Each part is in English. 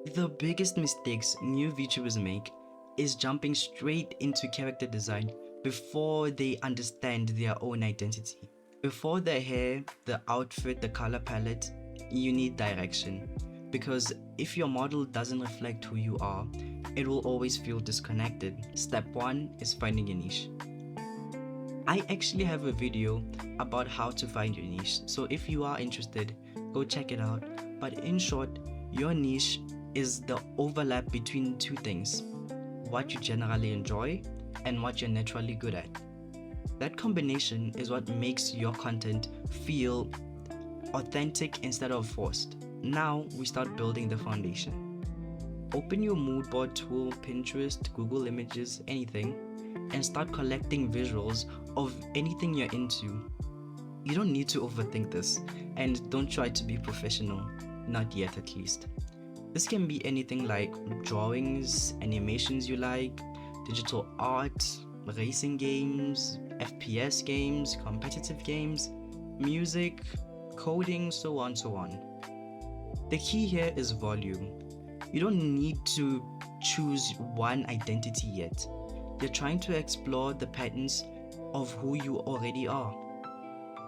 The biggest mistakes new VTubers make is jumping straight into character design before they understand their own identity. Before the hair, the outfit, the color palette, you need direction. Because if your model doesn't reflect who you are, it will always feel disconnected. Step 1 is finding your niche. I actually have a video about how to find your niche, so if you are interested, go check it out. But in short, your niche is the overlap between two things: what you generally enjoy and what you're naturally good at. That combination is what makes your content feel authentic instead of forced. Now we start building the foundation. Open your mood board tool, Pinterest, Google Images, anything, and start collecting visuals of anything you're into. You don't need to overthink this, and don't try to be professional, not yet at least. This can be anything like drawings, animations you like, digital art, racing games, FPS games, competitive games, music, coding, so on. The key here is volume. You don't need to choose one identity yet. You're trying to explore the patterns of who you already are.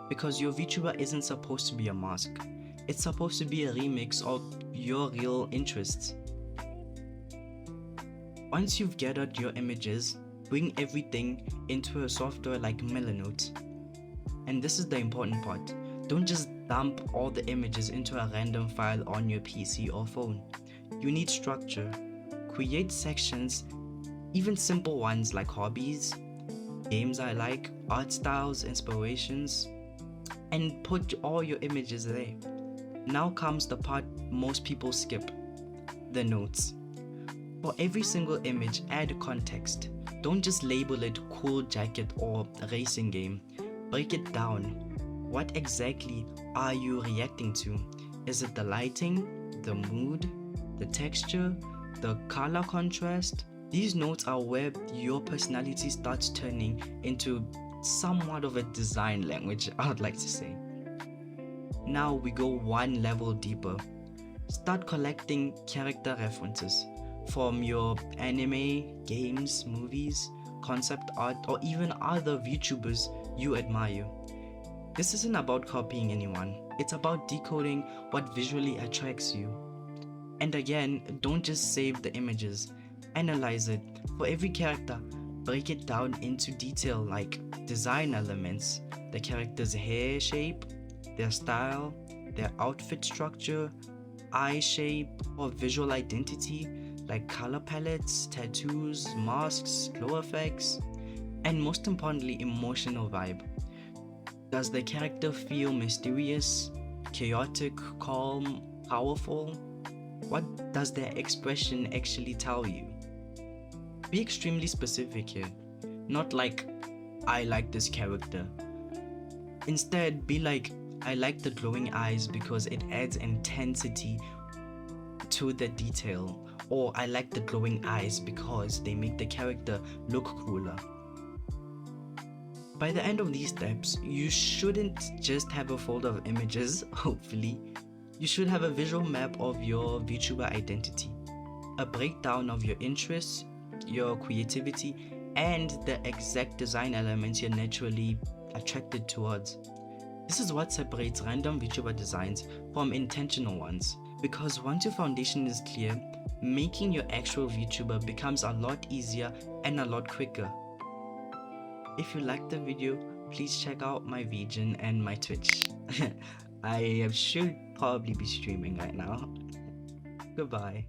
Because your VTuber isn't supposed to be a mask. It's supposed to be a remix of your real interests. Once you've gathered your images, bring everything into a software like Milanote. And this is the important part. Don't just dump all the images into a random file on your PC or phone. You need structure. Create sections, even simple ones like hobbies, games I like, art styles, inspirations, and put all your images there. Now comes the part most people skip, the notes. For every single image, add context. Don't just label it cool jacket or racing game. Break it down. What exactly are you reacting to? Is it the lighting, the mood, the texture, the color contrast? These notes are where your personality starts turning into somewhat of a design language, I would like to say. Now we go one level deeper. Start collecting character references from your anime, games, movies, concept art, or even other VTubers you admire. This isn't about copying anyone, it's about decoding what visually attracts you. And again, don't just save the images, analyze it. For every character, break it down into detail like design elements, the character's hair shape, their style, their outfit structure, eye shape, or visual identity like color palettes, tattoos, masks, glow effects, and most importantly, emotional vibe. Does the character feel mysterious, chaotic, calm, powerful? What does their expression actually tell you? Be extremely specific here, not like, I like this character. Instead, be like, I like the glowing eyes because it adds intensity to the detail, or I like the glowing eyes because they make the character look cooler. By the end of these steps, you shouldn't just have a folder of images, hopefully. You should have a visual map of your VTuber identity, a breakdown of your interests, your creativity, and the exact design elements you're naturally attracted towards. This is what separates random VTuber designs from intentional ones, because once your foundation is clear, making your actual VTuber becomes a lot easier and a lot quicker. If you liked the video, please check out my VGen and my Twitch. I should probably be streaming right now. Goodbye.